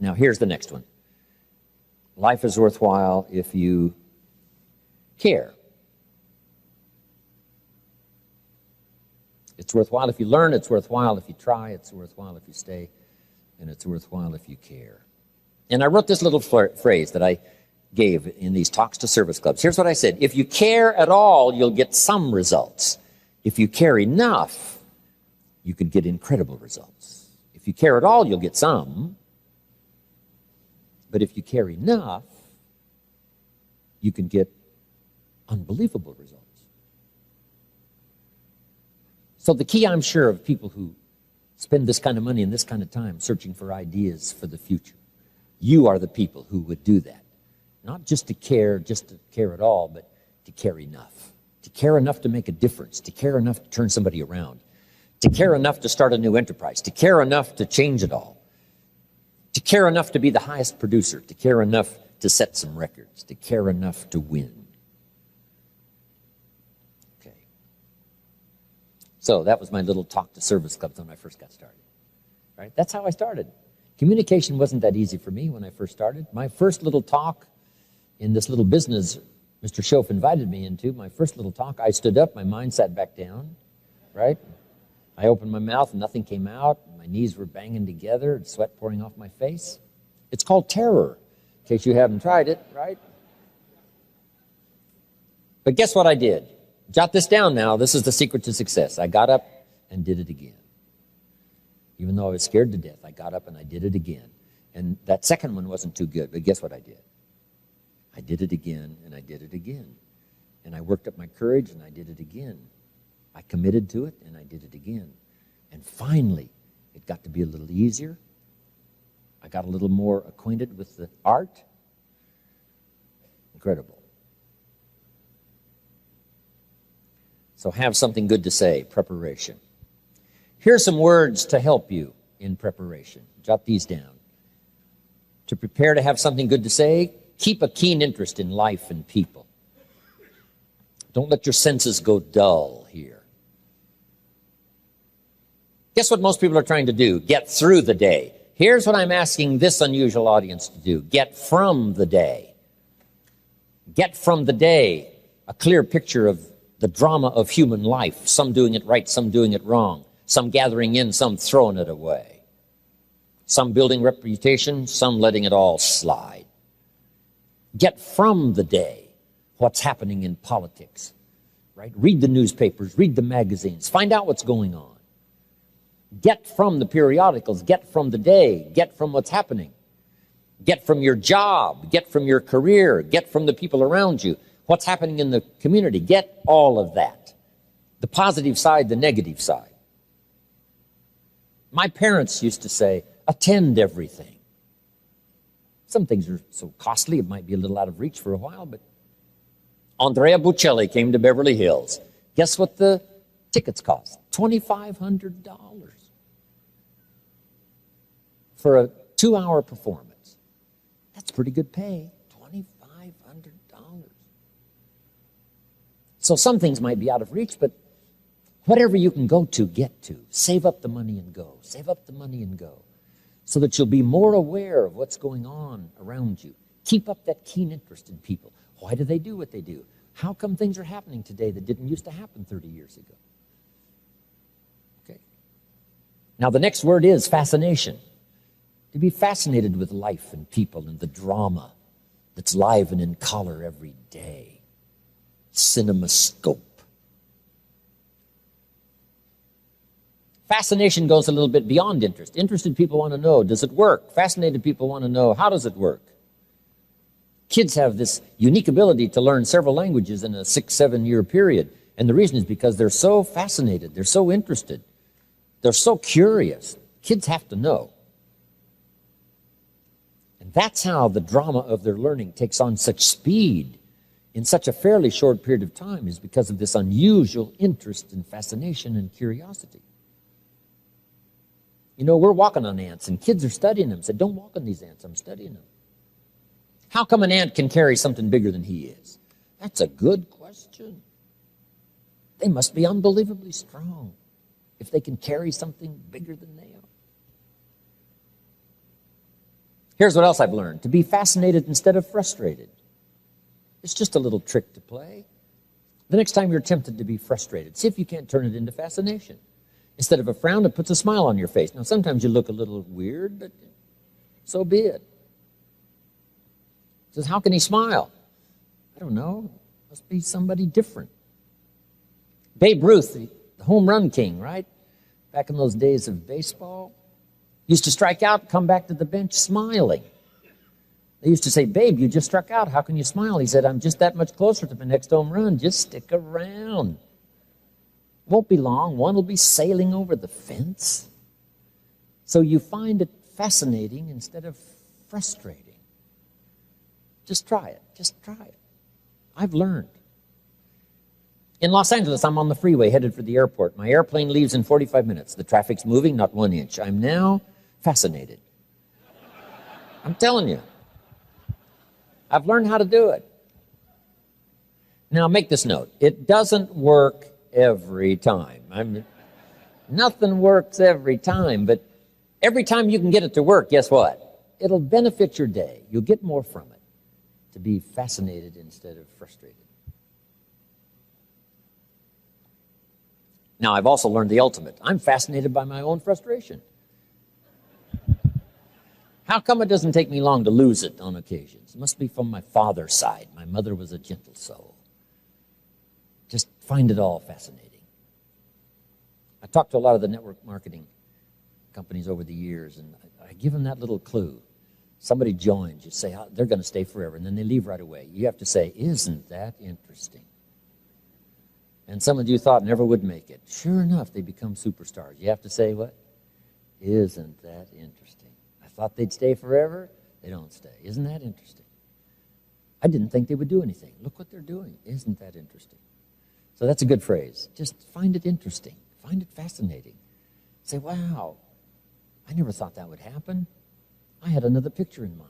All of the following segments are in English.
Now, here's the next one. Life is worthwhile if you care. It's worthwhile if you learn, it's worthwhile if you try, it's worthwhile if you stay, and it's worthwhile if you care. And I wrote this little phrase that I gave in these talks to service clubs. Here's what I said. If you care at all, you'll get some results. If you care enough, you could get incredible results. If you care at all, you'll get some. But if you care enough, you can get unbelievable results. So the key, I'm sure, of people who spend this kind of money and this kind of time searching for ideas for the future, you are the people who would do that. Not just to care at all, but to care enough. To care enough to make a difference, to care enough to turn somebody around, to care enough to start a new enterprise, to care enough to change it all, to care enough to be the highest producer, to care enough to set some records, to care enough to win. Okay. So that was my little talk to service clubs when I first got started. Right? That's how I started. Communication wasn't that easy for me when I first started. My first little talk in this little business Mr. Schoaf invited me into, my first little talk, I stood up, my mind sat back down, right? I opened my mouth and nothing came out. My knees were banging together and sweat pouring off my face. It's called terror, in case you haven't tried it, right? But guess what I did? Jot this down now. This is the secret to success. I got up and did it again. Even though I was scared to death, I got up and I did it again. And that second one wasn't too good, but guess what I did? I did it again, and I did it again. And I worked up my courage, and I did it again. I committed to it, and I did it again. And finally, it got to be a little easier. I got a little more acquainted with the art. Incredible. So have something good to say, preparation. Here's some words to help you in preparation. Jot these down. To prepare to have something good to say, keep a keen interest in life and people. Don't let your senses go dull here. Guess what most people are trying to do? Get through the day. Here's what I'm asking this unusual audience to do. Get from the day. Get from the day a clear picture of the drama of human life. Some doing it right, some doing it wrong. Some gathering in, some throwing it away. Some building reputation, some letting it all slide. Get from the day what's happening in politics, right? Read the newspapers, read the magazines, find out what's going on. Get from the periodicals, get from the day, get from what's happening. Get from your job, get from your career, get from the people around you, what's happening in the community. Get all of that. The positive side, the negative side. My parents used to say, attend everything. Some things are so costly, it might be a little out of reach for a while, but Andrea Bocelli came to Beverly Hills. Guess what the tickets cost? $2,500 for a 2-hour performance. That's pretty good pay, $2,500. So some things might be out of reach, but whatever you can go to, get to. Save up the money and go. Save up the money and go. So that you'll be more aware of what's going on around you. Keep up that keen interest in people. Why do they do what they do? How come things are happening today that didn't used to happen 30 years ago? Okay. Now the next word is fascination. To be fascinated with life and people and the drama that's live and in color every day. CinemaScope. Fascination goes a little bit beyond interest. Interested people want to know, does it work? Fascinated people want to know, how does it work? Kids have this unique ability to learn several languages in a 6-7 year period. And the reason is because they're so fascinated, they're so interested, they're so curious. Kids have to know. And that's how the drama of their learning takes on such speed in such a fairly short period of time, is because of this unusual interest and fascination and curiosity. You know, we're walking on ants, and kids are studying them. Said, don't walk on these ants, I'm studying them. How come an ant can carry something bigger than he is? That's a good question. They must be unbelievably strong if they can carry something bigger than they are. Here's what else I've learned. To be fascinated instead of frustrated. It's just a little trick to play. The next time you're tempted to be frustrated, see if you can't turn it into fascination. Instead of a frown, it puts a smile on your face. Now, sometimes you look a little weird, but so be it. Says, how can he smile? I don't know. Must be somebody different. Babe Ruth, the home run king, right? Back in those days of baseball, used to strike out, come back to the bench smiling. They used to say, Babe, you just struck out. How can you smile? He said, I'm just that much closer to the next home run. Just stick around. Won't be long. One will be sailing over the fence. So you find it fascinating instead of frustrating. Just try it. Just try it. I've learned. In Los Angeles, I'm on the freeway headed for the airport. My airplane leaves in 45 minutes. The traffic's moving, not 1 inch. I'm now fascinated. I'm telling you. I've learned how to do it. Now, make this note. It doesn't work every time. Nothing works every time, but every time you can get it to work, guess what? It'll benefit your day. You'll get more from it. To be fascinated instead of frustrated. Now, I've also learned the ultimate. I'm fascinated by my own frustration. How come it doesn't take me long to lose it on occasions? It must be from my father's side. My mother was a gentle soul. Just find it all fascinating. I talked to a lot of the network marketing companies over the years, and I give them that little clue. Somebody joins, you say, oh, they're going to stay forever, and then they leave right away. You have to say, isn't that interesting? And some of you thought never would make it. Sure enough, they become superstars. You have to say what? Isn't that interesting? I thought they'd stay forever. They don't stay. Isn't that interesting? I didn't think they would do anything. Look what they're doing. Isn't that interesting? So that's a good phrase. Just find it interesting. Find it fascinating. Say, wow, I never thought that would happen. I had another picture in mind.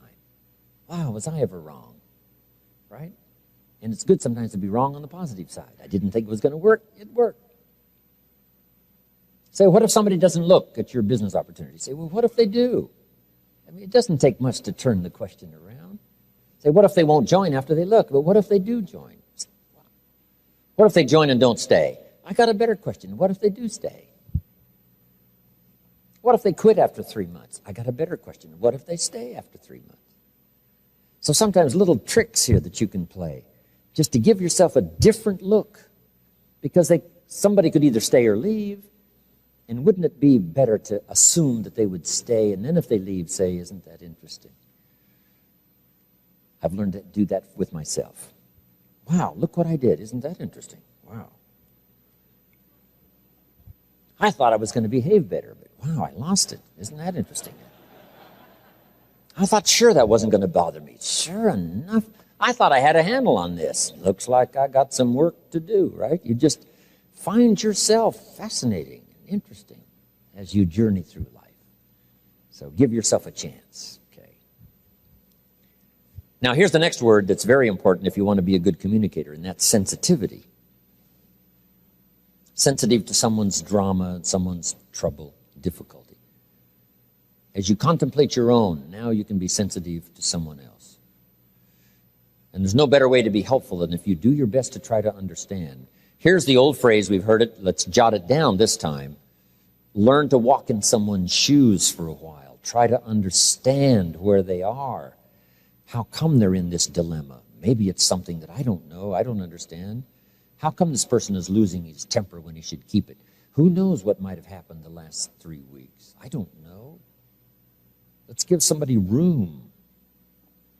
Wow, was I ever wrong? Right? And it's good sometimes to be wrong on the positive side. I didn't think it was going to work. It worked. Say, what if somebody doesn't look at your business opportunity? Say, well, what if they do? I mean, it doesn't take much to turn the question around. Say, what if they won't join after they look? But what if they do join? What if they join and don't stay? I got a better question. What if they do stay? What if they quit after 3 months? I got a better question. What if they stay after 3 months? So sometimes little tricks here that you can play just to give yourself a different look, because somebody could either stay or leave, and wouldn't it be better to assume that they would stay, and then if they leave, say, isn't that interesting? I've learned to do that with myself. Wow, look what I did. Isn't that interesting? Wow. I thought I was going to behave better, but wow, I lost it. Isn't that interesting? I thought, sure, that wasn't going to bother me. Sure enough, I thought I had a handle on this. Looks like I got some work to do, right? You just find yourself fascinating and interesting as you journey through life. So give yourself a chance, okay? Now, here's the next word that's very important if you want to be a good communicator, and that's sensitivity. Sensitive to someone's drama, someone's trouble, difficulty. As you contemplate your own, now you can be sensitive to someone else. And there's no better way to be helpful than if you do your best to try to understand. Here's the old phrase, we've heard it, let's jot it down this time. Learn to walk in someone's shoes for a while. Try to understand where they are. How come they're in this dilemma? Maybe it's something that I don't know, I don't understand. How come this person is losing his temper when he should keep it? Who knows what might have happened the last 3 weeks? I don't know. Let's give somebody room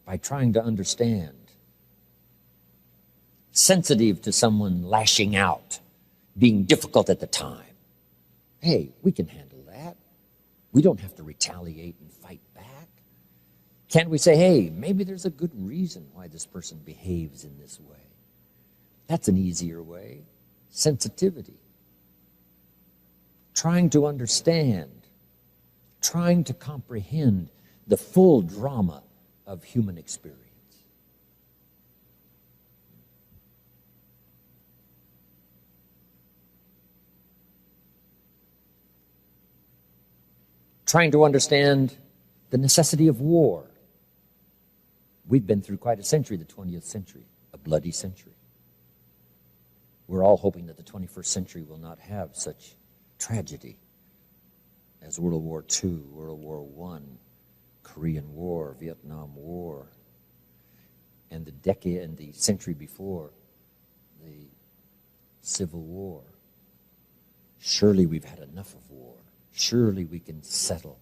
by trying to understand. Sensitive to someone lashing out, being difficult at the time. Hey, we can handle that. We don't have to retaliate and fight back. Can't we say, hey, maybe there's a good reason why this person behaves in this way? That's an easier way. Sensitivity. Trying to understand. Trying to comprehend the full drama of human experience. Trying to understand the necessity of war. We've been through quite a century, the 20th century, a bloody century. We're all hoping that the 21st century will not have such tragedy as World War II, World War I, Korean War, Vietnam War, and the century before, the Civil War. Surely we've had enough of war. Surely we can settle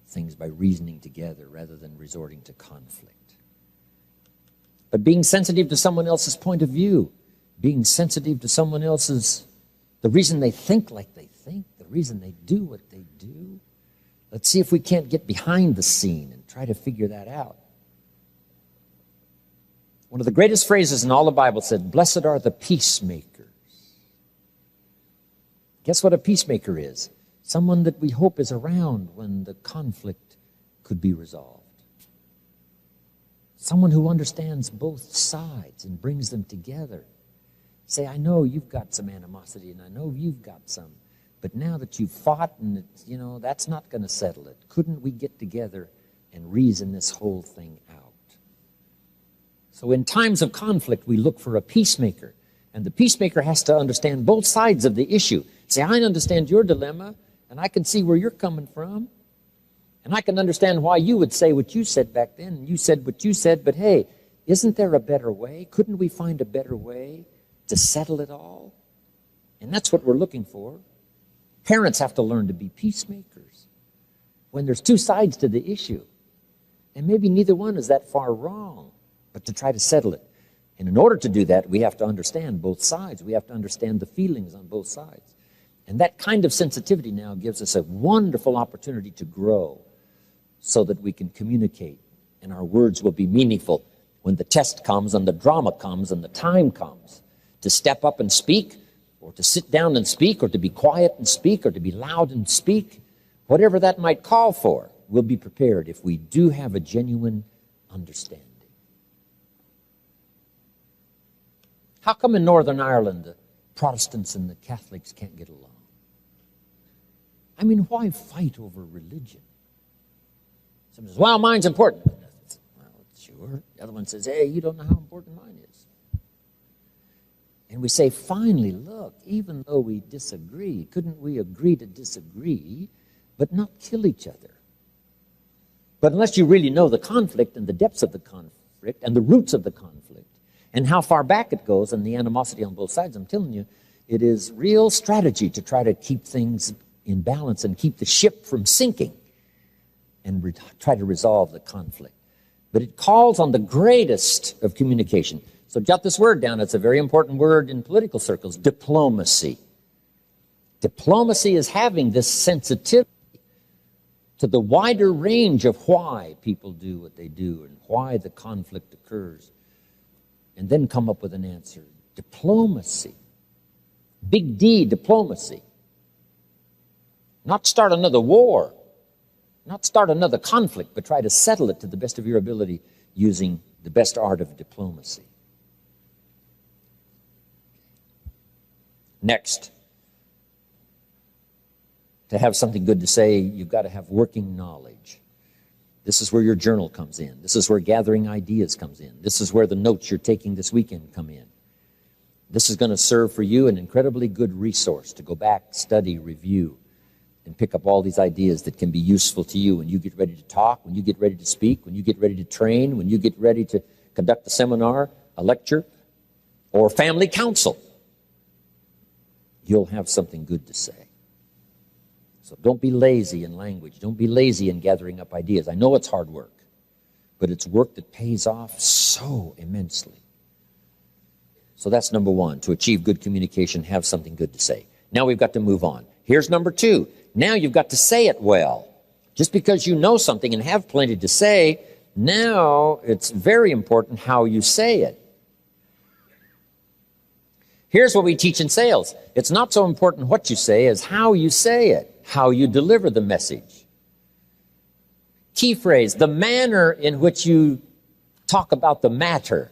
things by reasoning together rather than resorting to conflict. But being sensitive to someone else's point of view, being sensitive to someone else's, the reason they think like they think, the reason they do what they do. Let's see if we can't get behind the scene and try to figure that out. One of the greatest phrases in all the Bible said, "Blessed are the peacemakers." Guess what a peacemaker is? Someone that we hope is around when the conflict could be resolved. Someone who understands both sides and brings them together. Say, I know you've got some animosity and I know you've got some, but now that you've fought and that's not going to settle it. Couldn't we get together and reason this whole thing out? So in times of conflict, we look for a peacemaker. And the peacemaker has to understand both sides of the issue. Say, I understand your dilemma, and I can see where you're coming from. And I can understand why you would say what you said back then, and you said what you said, but hey, isn't there a better way? Couldn't we find a better way to settle it all? And that's what we're looking for. Parents have to learn to be peacemakers when there's two sides to the issue. And maybe neither one is that far wrong, but to try to settle it. And in order to do that, we have to understand both sides. We have to understand the feelings on both sides. And that kind of sensitivity now gives us a wonderful opportunity to grow so that we can communicate and our words will be meaningful when the test comes and the drama comes and the time comes to step up and speak, or to sit down and speak, or to be quiet and speak, or to be loud and speak. Whatever that might call for, we'll be prepared if we do have a genuine understanding. How come in Northern Ireland the Protestants and the Catholics can't get along? I mean, why fight over religion? Someone says, well, mine's important. Well, sure. The other one says, hey, you don't know how important mine is. And we say, finally, look, even though we disagree, couldn't we agree to disagree, but not kill each other? But unless you really know the conflict and the depths of the conflict and the roots of the conflict and how far back it goes and the animosity on both sides, I'm telling you, it is real strategy to try to keep things in balance and keep the ship from sinking and try to resolve the conflict. But it calls on the greatest of communication. So jot this word down. It's a very important word in political circles, diplomacy. Diplomacy is having this sensitivity to the wider range of why people do what they do and why the conflict occurs, and then come up with an answer. Diplomacy. Big D, diplomacy. Not start another war, not start another conflict, but try to settle it to the best of your ability using the best art of diplomacy. Next, to have something good to say, you've got to have working knowledge. This is where your journal comes in. This is where gathering ideas comes in. This is where the notes you're taking this weekend come in. This is going to serve for you an incredibly good resource to go back, study, review, and pick up all these ideas that can be useful to you when you get ready to talk, when you get ready to speak, when you get ready to train, when you get ready to conduct a seminar, a lecture, or family council. You'll have something good to say. So don't be lazy in language. Don't be lazy in gathering up ideas. I know it's hard work, but it's work that pays off so immensely. So that's number one. To achieve good communication, have something good to say. Now we've got to move on. Here's number two. Now you've got to say it well. Just because you know something and have plenty to say, now it's very important how you say it. Here's what we teach in sales. It's not so important what you say as how you say it, how you deliver the message. Key phrase, the manner in which you talk about the matter.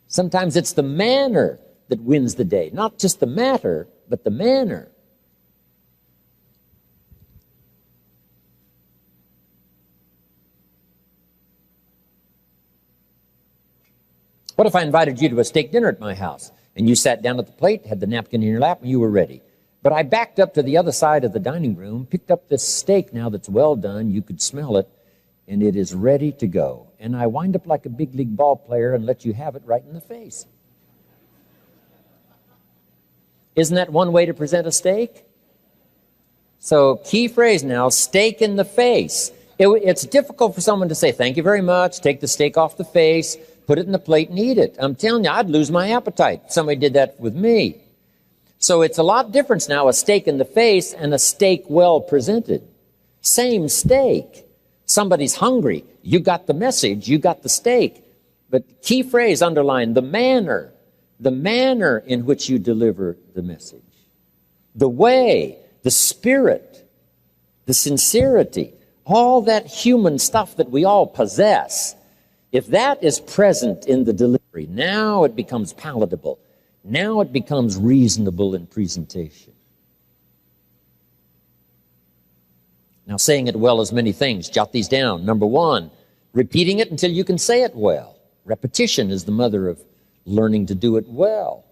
Sometimes it's the manner that wins the day. Not just the matter, but the manner. What if I invited you to a steak dinner at my house, and you sat down at the plate, had the napkin in your lap, and you were ready? But I backed up to the other side of the dining room, picked up this steak now that's well done, you could smell it, and it is ready to go. And I wind up like a big league ball player and let you have it right in the face. Isn't that one way to present a steak? So key phrase now, steak in the face. It's difficult for someone to say, thank you very much, take the steak off the face, put it in the plate and eat it. I'm telling you, I'd lose my appetite if somebody did that with me. So it's a lot different now, a steak in the face and a steak well presented. Same steak. Somebody's hungry. You got the message. You got the steak. But key phrase underlined, the manner in which you deliver the message. The way, the spirit, the sincerity, all that human stuff that we all possess. If that is present in the delivery, now it becomes palatable. Now it becomes reasonable in presentation. Now, saying it well is many things. Jot these down. Number one, repeating it until you can say it well. Repetition is the mother of learning to do it well.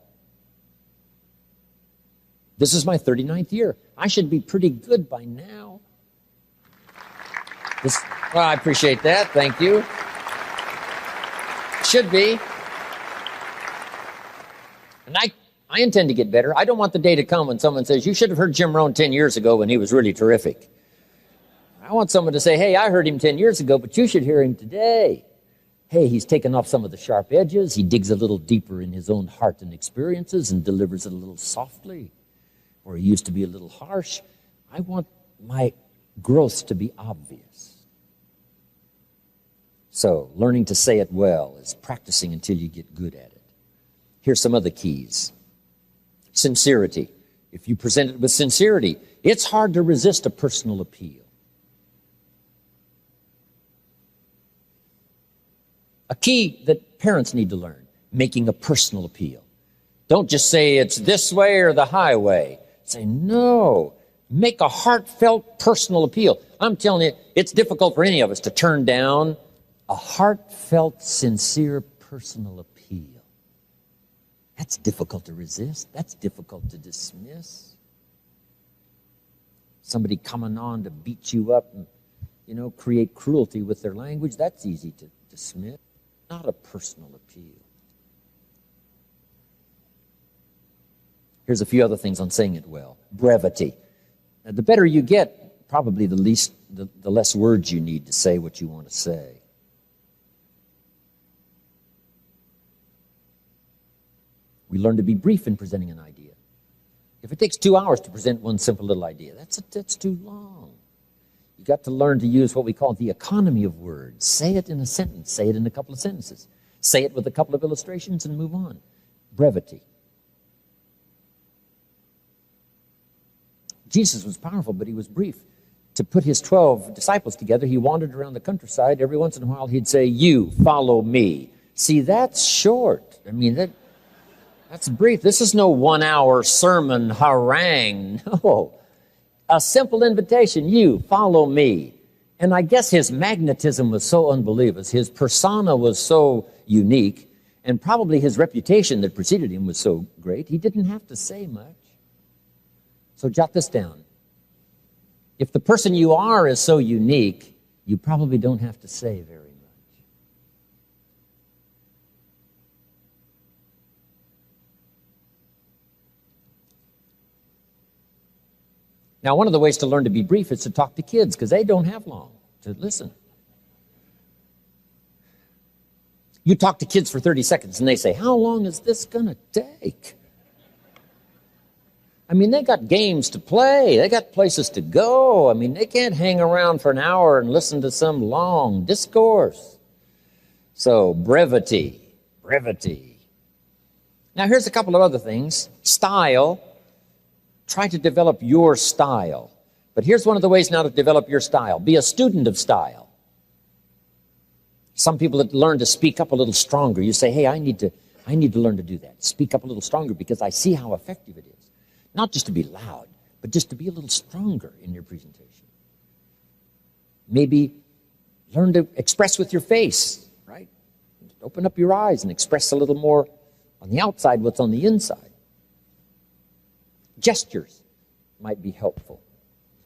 This is my 39th year. I should be pretty good by now. Well, I appreciate that. Thank you. Should be. And I intend to get better. I don't want the day to come when someone says, you should have heard Jim Rohn 10 years ago when he was really terrific. I want someone to say, hey, I heard him 10 years ago, but you should hear him today. Hey, he's taken off some of the sharp edges. He digs a little deeper in his own heart and experiences and delivers it a little softly. Or he used to be a little harsh. I want my growth to be obvious. So, learning to say it well is practicing until you get good at it. Here's some other keys. Sincerity. If you present it with sincerity, it's hard to resist a personal appeal. A key that parents need to learn, making a personal appeal. Don't just say it's this way or the highway. Say, no, make a heartfelt personal appeal. I'm telling you, it's difficult for any of us to turn down a heartfelt, sincere personal appeal. That's difficult to resist. That's difficult to dismiss. Somebody coming on to beat you up and, create cruelty with their language, that's easy to dismiss. Not a personal appeal. Here's a few other things on saying it well. Brevity. Now, the better you get, probably the less words you need to say what you want to say. We learn to be brief in presenting an idea. If it takes 2 hours to present one simple little idea, that's too long. You got to learn to use what we call the economy of words. Say it in a sentence. Say it in a couple of sentences. Say it with a couple of illustrations and move on. Brevity. Jesus was powerful, but he was brief. To put his 12 disciples together, he wandered around the countryside. Every once in a while, he'd say, you, follow me. See, that's short. I mean, that's brief. This is no 1 hour sermon harangue. No. A simple invitation, you, follow me. And I guess his magnetism was so unbelievable. His persona was so unique, and probably his reputation that preceded him was so great, he didn't have to say much. So jot this down. If the person you are is so unique, you probably don't have to say very much. Now, one of the ways to learn to be brief is to talk to kids, because they don't have long to listen. You talk to kids for 30 seconds, and they say, how long is this going to take? I mean, they got games to play. They got places to go. I mean, they can't hang around for an hour and listen to some long discourse. So, brevity. Now, here's a couple of other things. Style. Try to develop your style. But here's one of the ways now to develop your style. Be a student of style. Some people that learn to speak up a little stronger. You say, hey, I need to learn to do that. Speak up a little stronger because I see how effective it is. Not just to be loud, but just to be a little stronger in your presentation. Maybe learn to express with your face, right? Open up your eyes and express a little more on the outside what's on the inside. Gestures might be helpful.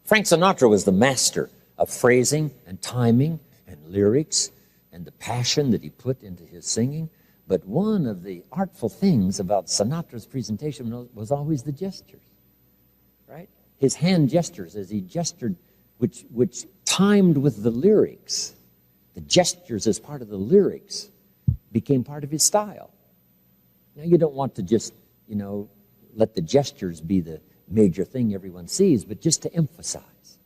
Frank Sinatra was the master of phrasing and timing and lyrics and the passion that he put into his singing. But one of the artful things about Sinatra's presentation was always the gestures, right? His hand gestures as he gestured, which timed with the lyrics. The gestures as part of the lyrics became part of his style. Now, you don't want to just, let the gestures be the major thing everyone sees, but just to emphasize.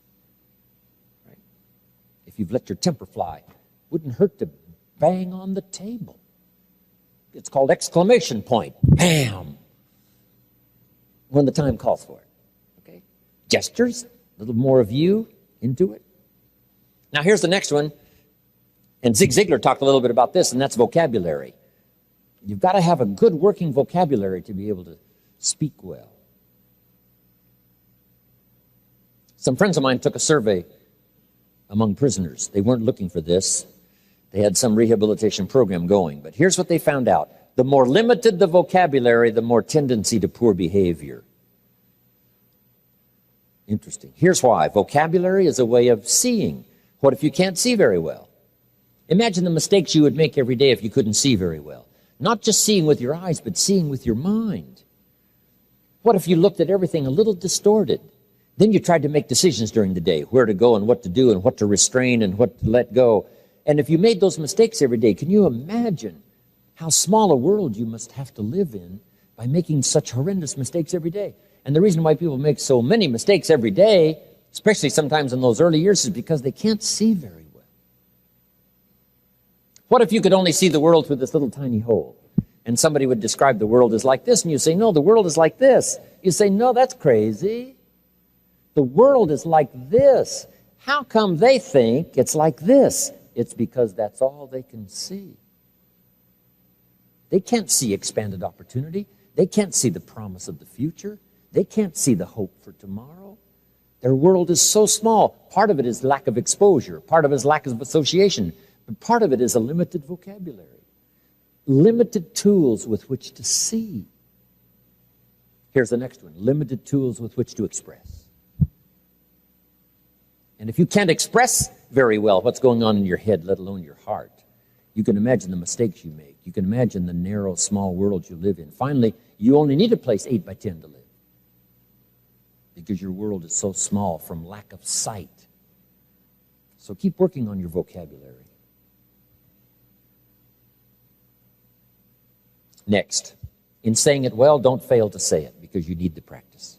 Right? If you've let your temper fly, wouldn't hurt to bang on the table. It's called exclamation point. Bam! When the time calls for it. Okay? Gestures, a little more of you into it. Now here's the next one. And Zig Ziglar talked a little bit about this, and that's vocabulary. You've got to have a good working vocabulary to be able to speak well. Some friends of mine took a survey among prisoners. They weren't looking for this. They had some rehabilitation program going. But here's what they found out. The more limited the vocabulary, the more tendency to poor behavior. Interesting. Here's why. Vocabulary is a way of seeing. What if you can't see very well? Imagine the mistakes you would make every day if you couldn't see very well. Not just seeing with your eyes, but seeing with your mind. What if you looked at everything a little distorted? Then you tried to make decisions during the day, where to go and what to do and what to restrain and what to let go. And if you made those mistakes every day, can you imagine how small a world you must have to live in by making such horrendous mistakes every day? And the reason why people make so many mistakes every day, especially sometimes in those early years, is because they can't see very well. What if you could only see the world through this little tiny hole? And somebody would describe the world as like this, and you say, no, the world is like this. You say, no, that's crazy. The world is like this. How come they think it's like this? It's because that's all they can see. They can't see expanded opportunity. They can't see the promise of the future. They can't see the hope for tomorrow. Their world is so small. Part of it is lack of exposure. Part of it is lack of association. But part of it is a limited vocabulary. Limited tools with which to see. Here's the next one. Limited tools with which to express. And if you can't express very well what's going on in your head, let alone your heart, you can imagine the mistakes you make. You can imagine the narrow, small world you live in. Finally, you only need a place 8 by 10 to live because your world is so small from lack of sight. So keep working on your vocabulary. Next, in saying it well, don't fail to say it because you need the practice.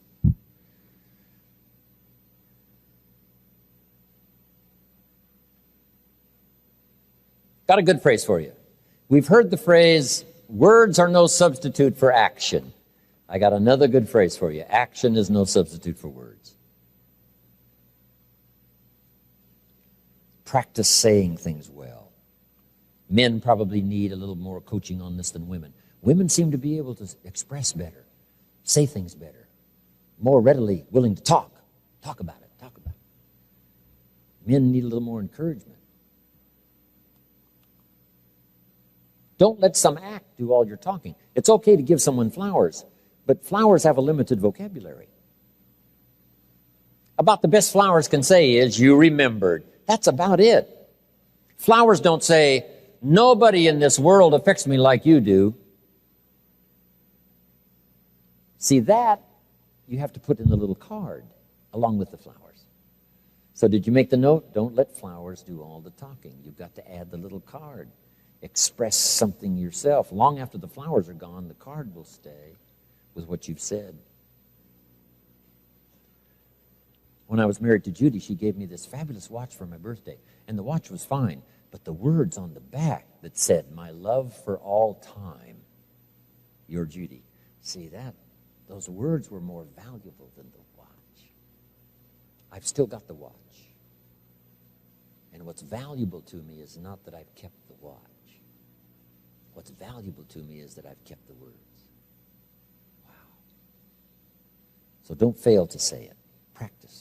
Got a good phrase for you. We've heard the phrase, words are no substitute for action. I got another good phrase for you. Action is no substitute for words. Practice saying things well. Men probably need a little more coaching on this than women. Women seem to be able to express better, say things better, more readily willing to talk about it. Men need a little more encouragement. Don't let some act do all your talking. It's okay to give someone flowers, but flowers have a limited vocabulary. About the best flowers can say is, you remembered. That's about it. Flowers don't say, nobody in this world affects me like you do. See, that you have to put in the little card along with the flowers. So did you make the note? Don't let flowers do all the talking. You've got to add the little card. Express something yourself. Long after the flowers are gone, the card will stay with what you've said. When I was married to Judy, she gave me this fabulous watch for my birthday. And the watch was fine, but the words on the back that said, my love for all time, your Judy. See that? Those words were more valuable than the watch. I've still got the watch. And what's valuable to me is not that I've kept the watch. What's valuable to me is that I've kept the words. Wow. So don't fail to say it. Practice.